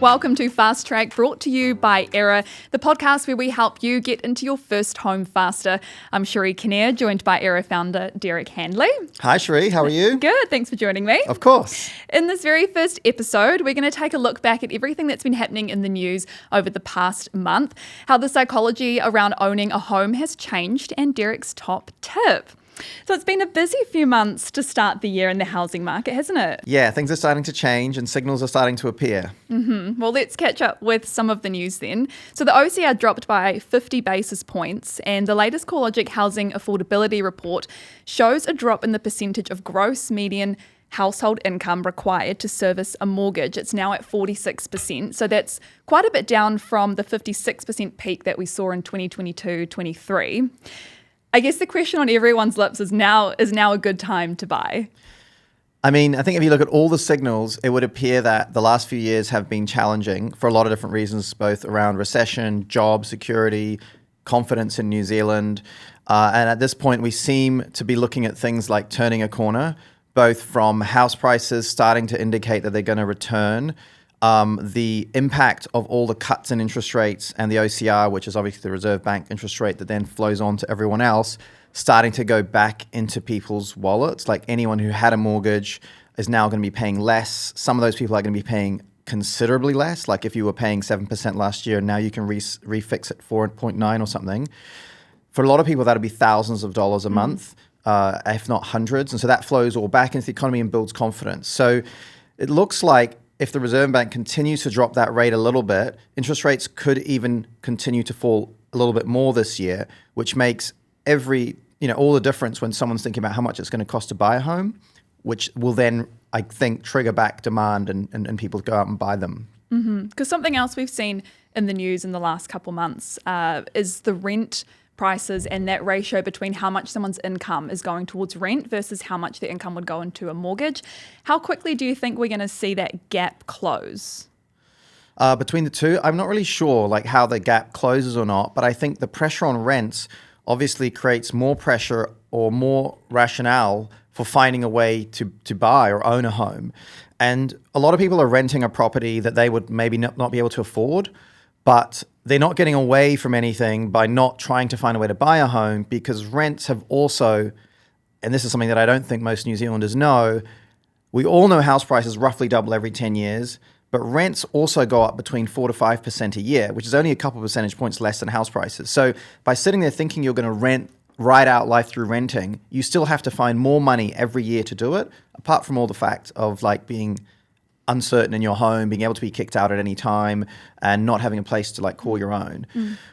Welcome to Fast Track, brought to you by Aera, the podcast where we help you get into your first home faster. I'm Chereè Kinnear, joined by Aera founder Derek Handley. Hi Chereè, how are you? Good, thanks for joining me. Of course. In this very first episode, we're going to take a look back at everything that's been happening in the news over the past month, how the psychology around owning a home has changed, and Derek's top tip. So it's been a busy few months to start the year in the housing market, hasn't it? Yeah, things are starting to change and signals are starting to appear. Well, let's catch up with some of the news then. So the OCR dropped by 50 basis points, and the latest CoreLogic Housing Affordability Report shows a drop in the percentage of gross median household income required to service a mortgage. It's now at 46%. So that's quite a bit down from the 56% peak that we saw in 2022-23. I guess the question on everyone's lips is now a good time to buy? I mean, I think if you look at all the signals, it would appear that the last few years have been challenging for a lot of different reasons, both around recession, job security, confidence in New Zealand. And at this point, we seem to be looking at things like turning a corner, both from house prices starting to indicate that they're going to return, the impact of all the cuts in interest rates and the OCR, which is obviously the Reserve Bank interest rate that then flows on to everyone else, starting to go back into people's wallets. Like anyone who had a mortgage is now going to be paying less. Some of those people are going to be paying considerably less. Like if you were paying 7% last year, now you can refix it 4.9 or something. For a lot of people, that'll be thousands of dollars a month, if not hundreds. And so that flows all back into the economy and builds confidence. So it looks like if the Reserve Bank continues to drop that rate a little bit, interest rates could even continue to fall a little bit more this year, which makes all the difference when someone's thinking about how much it's going to cost to buy a home, which will then, I think, trigger back demand and people go out and buy them. Because something else we've seen in the news in the last couple months is the rent prices and that ratio between how much someone's income is going towards rent versus how much their income would go into a mortgage. How quickly do you think we're going to see that gap close? Between the two, I'm not really sure how the gap closes or not, but I think the pressure on rents obviously creates more pressure or more rationale for finding a way to buy or own a home. And a lot of people are renting a property that they would maybe not be able to afford, but they're not getting away from anything by not trying to find a way to buy a home, because rents have also, and this is something that I don't think most New Zealanders know, we all know house prices roughly double every 10 years, but rents also go up between 4 to 5% a year, which is only a couple of percentage points less than house prices. So by sitting there thinking you're going to ride out life through renting, you still have to find more money every year to do it, apart from all the fact of being uncertain in your home, being able to be kicked out at any time, and not having a place to call your own.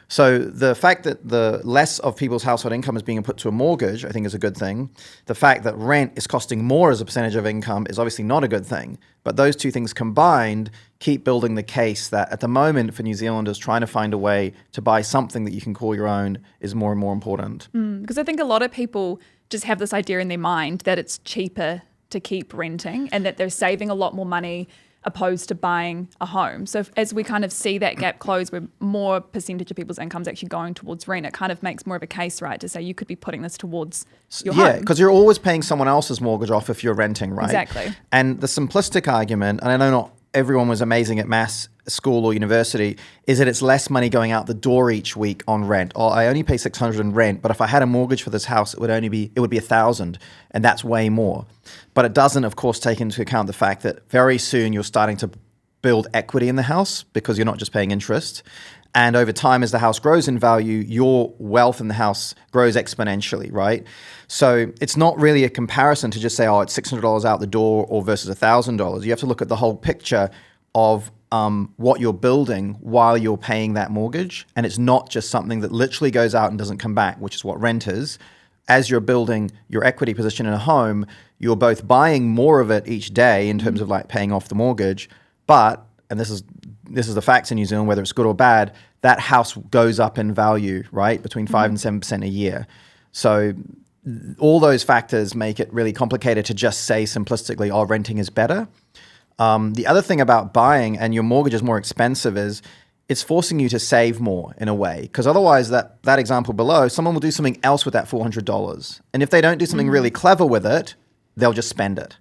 So the fact that the less of people's household income is being put to a mortgage, I think is a good thing. The fact that rent is costing more as a percentage of income is obviously not a good thing. But those two things combined keep building the case that at the moment for New Zealanders, trying to find a way to buy something that you can call your own is more and more important. Because I think a lot of people just have this idea in their mind that it's cheaper to keep renting and that they're saving a lot more money opposed to buying a home. So as we kind of see that gap close where more percentage of people's income's actually going towards rent, it kind of makes more of a case, right, to say you could be putting this towards your home. Yeah, because you're always paying someone else's mortgage off if you're renting, right? Exactly. And the simplistic argument, and I know not everyone was amazing at maths, school or university, is that it's less money going out the door each week on rent. Or I only pay $600 in rent, but if I had a mortgage for this house, it would be $1,000, and that's way more. But it doesn't, of course, take into account the fact that very soon you're starting to build equity in the house because you're not just paying interest. And over time, as the house grows in value, your wealth in the house grows exponentially, right? So it's not really a comparison to just say, it's $600 out the door or versus $1,000. You have to look at the whole picture of what you're building while you're paying that mortgage. And it's not just something that literally goes out and doesn't come back, which is what rent is. As you're building your equity position in a home, you're both buying more of it each day in terms of paying off the mortgage. But, and this is the facts in New Zealand, whether it's good or bad, that house goes up in value, right? Between 5 and 7% a year. So all those factors make it really complicated to just say simplistically, renting is better. The other thing about buying and your mortgage is more expensive is it's forcing you to save more in a way. Because otherwise, that example below, someone will do something else with that $400. And if they don't do something really clever with it, they'll just spend it.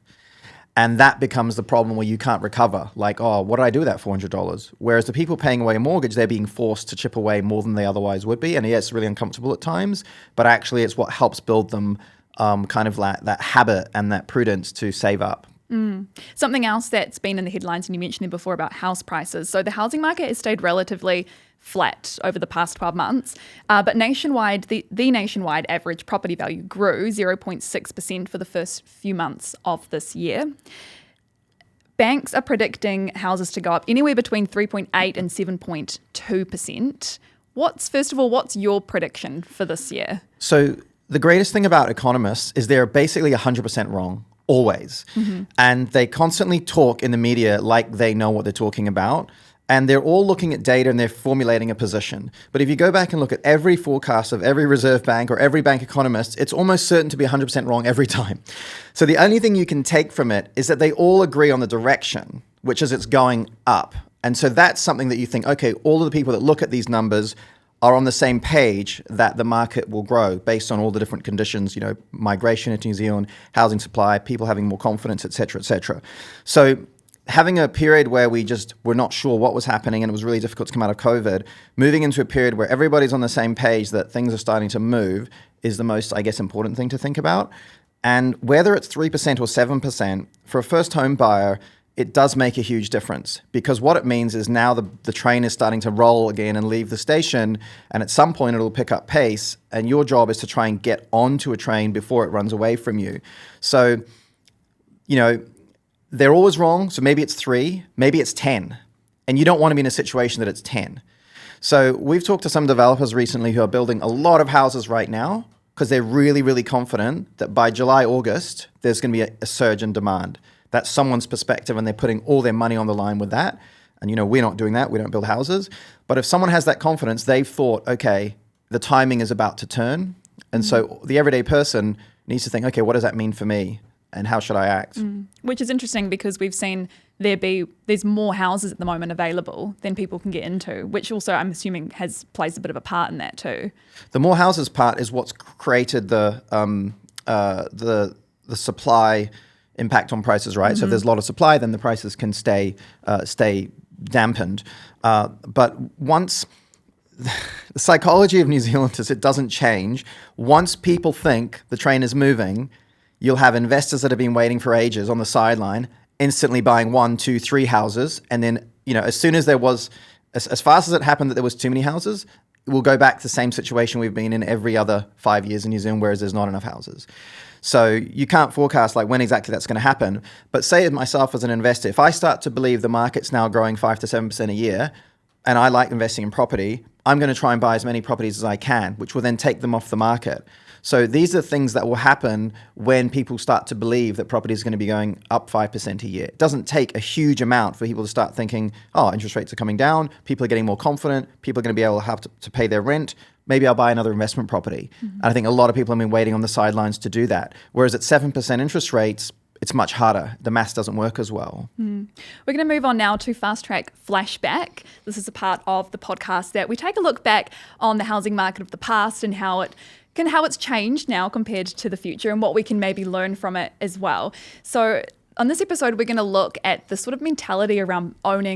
And that becomes the problem where you can't recover. Like, oh, what do I do with that $400? Whereas the people paying away a mortgage, they're being forced to chip away more than they otherwise would be. And yeah, it's really uncomfortable at times, but actually it's what helps build them kind of like that habit and that prudence to save up. Something else that's been in the headlines, and you mentioned it before, about house prices. So the housing market has stayed relatively flat over the past 12 months, but nationwide, the nationwide average property value grew 0.6% for the first few months of this year. Banks are predicting houses to go up anywhere between 3.8 and 7.2%. First of all, what's your prediction for this year? So the greatest thing about economists is they're basically 100% wrong, always. And they constantly talk in the media like they know what they're talking about. And they're all looking at data and they're formulating a position. But if you go back and look at every forecast of every reserve bank or every bank economist, it's almost certain to be 100% wrong every time. So the only thing you can take from it is that they all agree on the direction, which is it's going up. And so that's something that you think, okay, all of the people that look at these numbers are on the same page that the market will grow based on all the different conditions, migration into New Zealand, housing supply, people having more confidence, et cetera, et cetera. So having a period where we just were not sure what was happening and it was really difficult to come out of COVID, moving into a period where everybody's on the same page that things are starting to move is the most, I guess, important thing to think about. And whether it's 3% or 7%, for a first home buyer, it does make a huge difference, because what it means is now the train is starting to roll again and leave the station, and at some point it'll pick up pace, and your job is to try and get onto a train before it runs away from you. So, they're always wrong. So maybe it's 3, maybe it's 10. And you don't want to be in a situation that it's 10. So we've talked to some developers recently who are building a lot of houses right now because they're really, really confident that by July, August, there's going to be a surge in demand. That's someone's perspective, and they're putting all their money on the line with that. And, we're not doing that. We don't build houses. But if someone has that confidence, they've thought, okay, the timing is about to turn. And so the everyday person needs to think, okay, what does that mean for me? And how should I act? Which is interesting, because we've seen there's more houses at the moment available than people can get into, which also I'm assuming plays a bit of a part in that too. The more houses part is what's created the supply impact on prices, right? So if there's a lot of supply, then the prices can stay dampened. But once the psychology of New Zealand is it doesn't change. Once people think the train is moving, you'll have investors that have been waiting for ages on the sideline, instantly buying 1, 2, 3 houses. And then, as soon as there was, as fast as it happened that there was too many houses, we'll go back to the same situation we've been in every other 5 years in New Zealand, whereas there's not enough houses. So you can't forecast like when exactly that's going to happen. But say myself as an investor, if I start to believe the market's now growing 5 to 7% a year, and I like investing in property, I'm going to try and buy as many properties as I can, which will then take them off the market. So these are things that will happen when people start to believe that property is going to be going up 5% a year. It doesn't take a huge amount for people to start thinking, oh, interest rates are coming down, people are getting more confident, people are going to be able to have to pay their rent, maybe I'll buy another investment property. And I think a lot of people have been waiting on the sidelines to do that. Whereas at 7% interest rates, it's much harder. The maths doesn't work as well. We're going to move on now to Fast Track Flashback. This is a part of the podcast that we take a look back on the housing market of the past and how it's changed now compared to the future, and what we can maybe learn from it as well. So on this episode, we're going to look at the sort of mentality around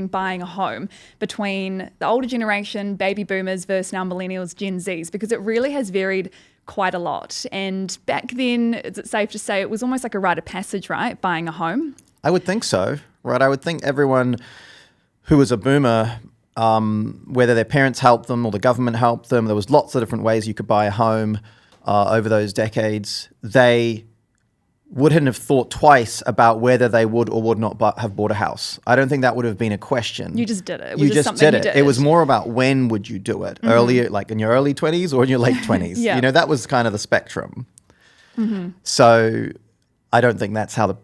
buying a home between the older generation, baby boomers, versus now millennials, Gen Zs, because it really has varied quite a lot. And back then, is it safe to say it was almost like a rite of passage, right? Buying a home? I would think so, right? I would think everyone who was a boomer, whether their parents helped them or the government helped them, there was lots of different ways you could buy a home over those decades. They wouldn't have thought twice about whether they would or would not have bought a house. I don't think that would have been a question. You just did it. It was just something you did. It was more about when would you do it? Earlier, like in your early 20s or in your late 20s. Yeah. That was kind of the spectrum. So I don't think that's how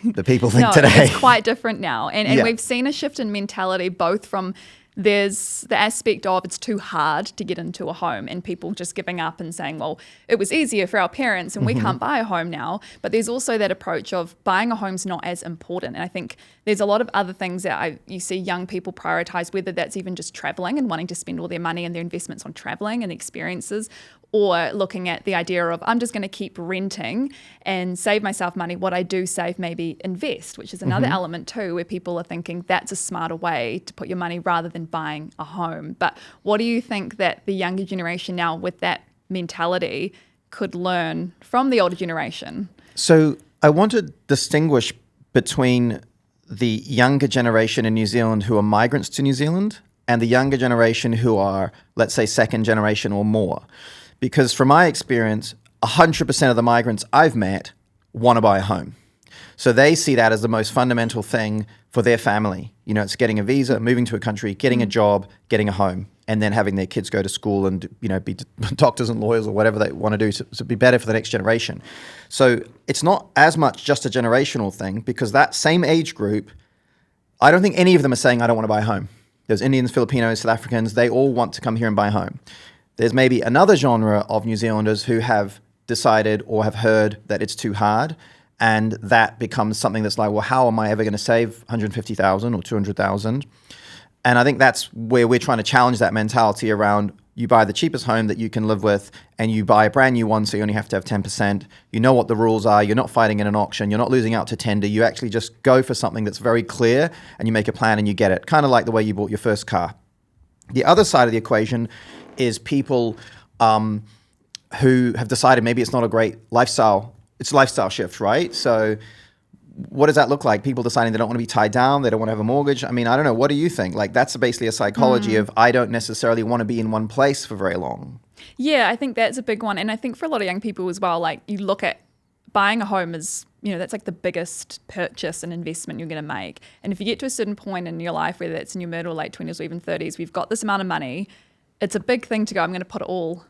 the people think today. It's quite different now. And we've seen a shift in mentality, both from there's the aspect of it's too hard to get into a home and people just giving up and saying, well, it was easier for our parents and we can't buy a home now. But there's also that approach of buying a home's not as important. And I think there's a lot of other things that you see young people prioritize, whether that's even just traveling and wanting to spend all their money and their investments on traveling and experiences, or looking at the idea of I'm just going to keep renting and save myself money. What I do save, maybe invest, which is another element too, where people are thinking that's a smarter way to put your money rather than buying a home. But what do you think that the younger generation now with that mentality could learn from the older generation? So I want to distinguish between the younger generation in New Zealand who are migrants to New Zealand and the younger generation who are, let's say, second generation or more. Because from my experience, 100% of the migrants I've met want to buy a home. So they see that as the most fundamental thing for their family. You know, it's getting a visa, moving to a country, getting a job, getting a home, and then having their kids go to school and, you know, be doctors and lawyers or whatever they want to do to be better for the next generation. So it's not as much just a generational thing, because that same age group, I don't think any of them are saying, I don't want to buy a home. There's Indians, Filipinos, South Africans, they all want to come here and buy a home. There's maybe another genre of New Zealanders who have decided or have heard that it's too hard, and that becomes something that's like, well, how am I ever going to save 150,000 or 200,000? And I think that's where we're trying to challenge that mentality around you buy the cheapest home that you can live with and you buy a brand new one, so you only have to have 10%. You know what the rules are. You're not fighting in an auction. You're not losing out to tender. You actually just go for something that's very clear and you make a plan and you get it. Kind of like the way you bought your first car. The other side of the equation is people who have decided maybe it's not a great lifestyle. It's a lifestyle shift, right? So what does that look like? People deciding they don't want to be tied down. They don't want to have a mortgage. I mean, I don't know. What do you think? Like, that's basically a psychology of I don't necessarily want to be in one place for very long. Yeah, I think that's a big one. And I think for a lot of young people as well, like you look at buying a home as, you know, that's like the biggest purchase and investment you're going to make. And if you get to a certain point in your life, whether it's in your mid or late 20s or even 30s, we've got this amount of money. It's a big thing to go, I'm going to put it all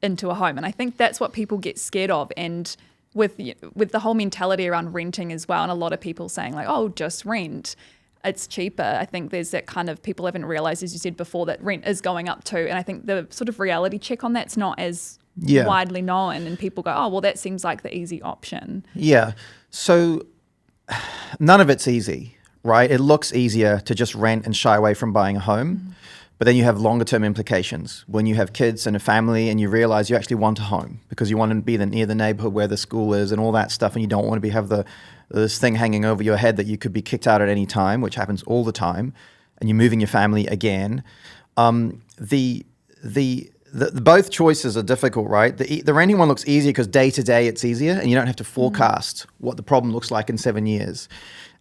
into a home. And I think that's what people get scared of. And with the whole mentality around renting as well, and a lot of people saying like, oh, just rent, it's cheaper. I think there's that kind of, people haven't realized, as you said before, that rent is going up too. And I think the sort of reality check on that's not as widely known, and people go, oh, well, that seems like the easy option. Yeah. So none of it's easy, right? It looks easier to just rent and shy away from buying a home. But then you have longer term implications when you have kids and a family and you realize you actually want a home because you want to be near the neighborhood where the school is and all that stuff, and you don't want to have this thing hanging over your head that you could be kicked out at any time, which happens all the time, and you're moving your family again. The both choices are difficult, right? The renting one looks easier because day to day it's easier and you don't have to forecast what the problem looks like in 7 years.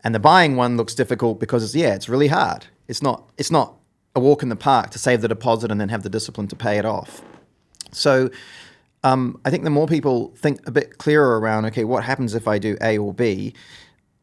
And the buying one looks difficult because it's really hard. It's not a walk in the park to save the deposit and then have the discipline to pay it off. So I think the more people think a bit clearer around, okay, what happens if I do A or B?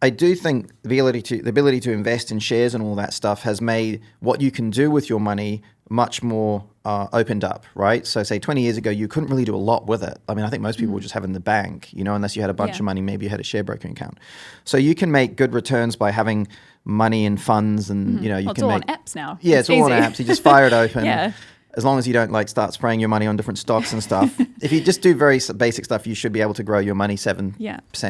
I do think the ability to invest in shares and all that stuff has made what you can do with your money much more opened up, right? So say 20 years ago, you couldn't really do a lot with it. I mean, I think most people would just have it in the bank, you know, unless you had a bunch of money, maybe you had a share broking account. So you can make good returns by having money in funds and, you know, you can make... It's all on apps now. Yeah, it's all on apps. You just fire it open. Yeah. As long as you don't like start spraying your money on different stocks and stuff. If you just do very basic stuff, you should be able to grow your money 7%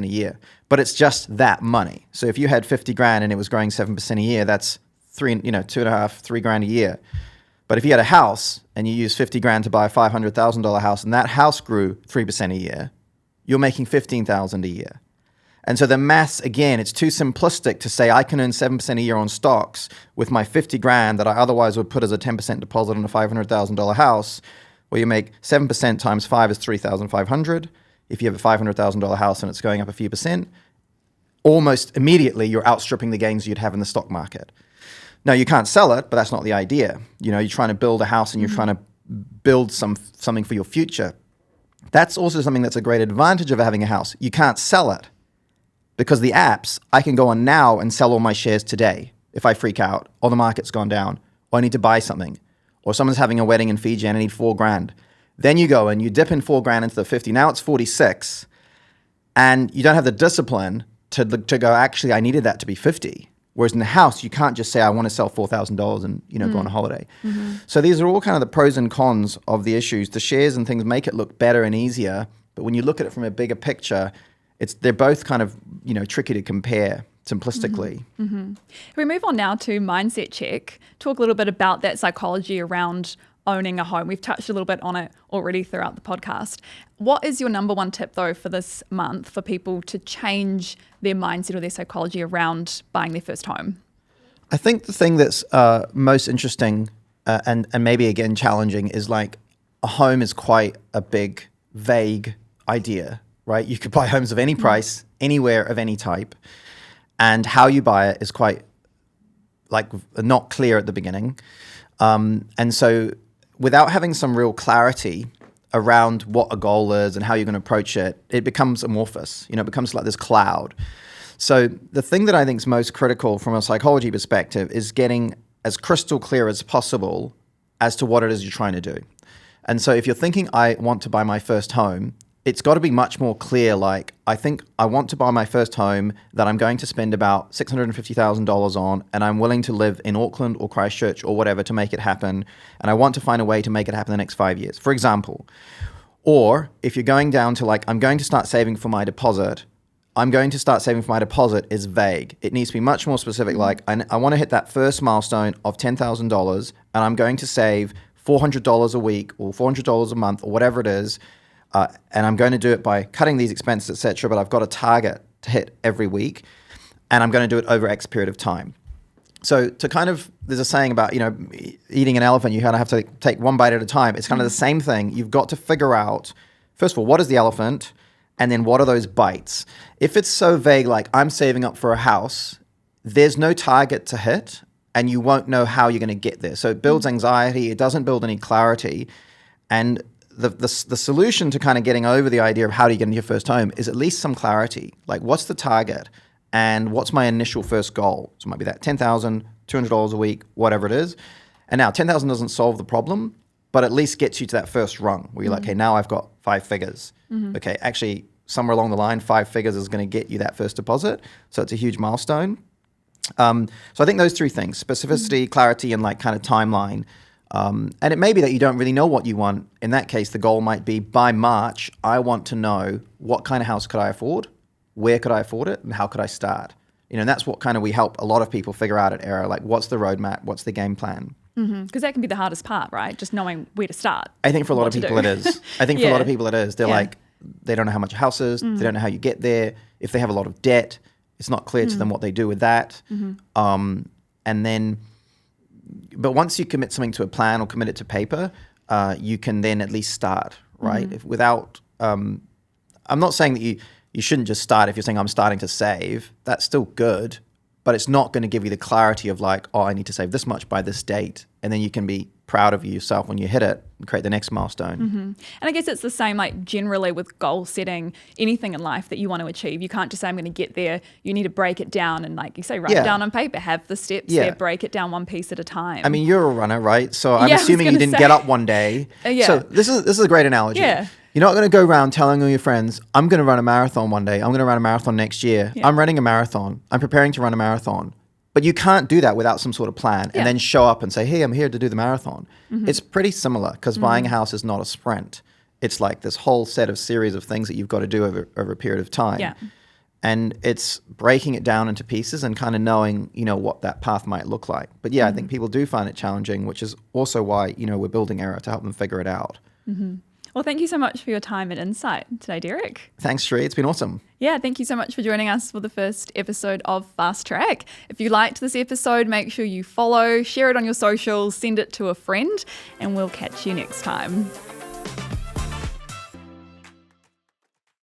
a year. But it's just that money. So if you had 50 grand and it was growing 7% a year, that's $3,500 a year. But if you had a house and you used 50 grand to buy a $500,000 house and that house grew 3% a year, you're making 15,000 a year. And so the maths, again, it's too simplistic to say I can earn 7% a year on stocks with my 50 grand that I otherwise would put as a 10% deposit on a $500,000 house, where you make 7% times 5 is 3,500. If you have a $500,000 house and it's going up a few percent, almost immediately you're outstripping the gains you'd have in the stock market. Now, you can't sell it, but that's not the idea. You know, you're trying to build a house and you're trying to build something for your future. That's also something that's a great advantage of having a house. You can't sell it. Because the apps, I can go on now and sell all my shares today if I freak out, or the market's gone down, or I need to buy something, or someone's having a wedding in Fiji and I need $4,000. Then you go and you dip in $4,000 into the 50. Now it's 46, and you don't have the discipline to go, actually, I needed that to be 50. Whereas in the house, you can't just say, I want to sell $4,000 and, you know, go on a holiday. So these are all kind of the pros and cons of the issues. The shares and things make it look better and easier, but when you look at it from a bigger picture, they're both kind of, you know, tricky to compare simplistically. If we move on now to mindset check, talk a little bit about that psychology around owning a home? We've touched a little bit on it already throughout the podcast. What is your number one tip, though, for this month for people to change their mindset or their psychology around buying their first home? I think the thing that's most interesting and maybe, again, challenging is like a home is quite a big, vague idea, right? You could buy homes of any price, anywhere, of any type. And how you buy it is quite like not clear at the beginning. And so without having some real clarity around what a goal is and how you're going to approach it, it becomes amorphous. It becomes like this cloud. So the thing that I think is most critical from a psychology perspective is getting as crystal clear as possible as to what it is you're trying to do. And so if you're thinking, I want to buy my first home, it's got to be much more clear. Like, I think I want to buy my first home that I'm going to spend about $650,000 on, and I'm willing to live in Auckland or Christchurch or whatever to make it happen. And I want to find a way to make it happen in the next 5 years, for example. Or if you're going down to like, I'm going to start saving for my deposit, is vague. It needs to be much more specific. Like, I want to hit that first milestone of $10,000, and I'm going to save $400 a week or $400 a month or whatever it is. And I'm going to do it by cutting these expenses, etc. But I've got a target to hit every week, and I'm going to do it over X period of time. So there's a saying about, eating an elephant, you kind of have to take one bite at a time. It's kind of the same thing. You've got to figure out, first of all, what is the elephant? And then what are those bites? If it's so vague, like I'm saving up for a house, there's no target to hit, and you won't know how you're going to get there. So it builds anxiety. It doesn't build any clarity. And the solution to kind of getting over the idea of how do you get into your first home is at least some clarity. Like, what's the target and what's my initial first goal? So it might be that $10,000, $200 a week, whatever it is. And now $10,000 doesn't solve the problem, but at least gets you to that first rung where you're like, okay, now I've got 5 figures. Okay, actually somewhere along the line, 5 figures is going to get you that first deposit. So it's a huge milestone. So I think those 3 things, specificity, clarity, and like kind of timeline. And it may be that you don't really know what you want. In that case, the goal might be by March, I want to know what kind of house could I afford, where could I afford it, and how could I start? And that's what kind of we help a lot of people figure out at Aera, like what's the roadmap, what's the game plan? Because that can be the hardest part, right? Just knowing where to start. I think for a lot of people it is. For a lot of people it is. They're like, they don't know how much a house is. They don't know how you get there. If they have a lot of debt, it's not clear to them what they do with that. And then... But once you commit something to a plan or commit it to paper, you can then at least start, right? If without, I'm not saying that you shouldn't just start if you're saying I'm starting to save. That's still good, but it's not going to give you the clarity of like, oh, I need to save this much by this date. And then you can be proud of yourself when you hit it and create the next milestone. And I guess it's the same like generally with goal setting, anything in life that you want to achieve. You can't just say I'm going to get there. You need to break it down and like you say, write it down on paper, have the steps there, break it down one piece at a time. I mean, you're a runner, right? So I'm assuming you didn't get up one day. So this is a great analogy. You're not going to go around telling all your friends, I'm going to run a marathon one day. I'm going to run a marathon next year. I'm running a marathon. I'm preparing to run a marathon. But you can't do that without some sort of plan and then show up and say, hey, I'm here to do the marathon. It's pretty similar because buying a house is not a sprint. It's like this whole set of series of things that you've got to do over a period of time. And it's breaking it down into pieces and kind of knowing, what that path might look like. But I think people do find it challenging, which is also why, we're building Aera to help them figure it out. Well, thank you so much for your time and insight today, Derek. Thanks, Chereè. It's been awesome. Yeah, thank you so much for joining us for the first episode of Fast Track. If you liked this episode, make sure you follow, share it on your socials, send it to a friend, and we'll catch you next time.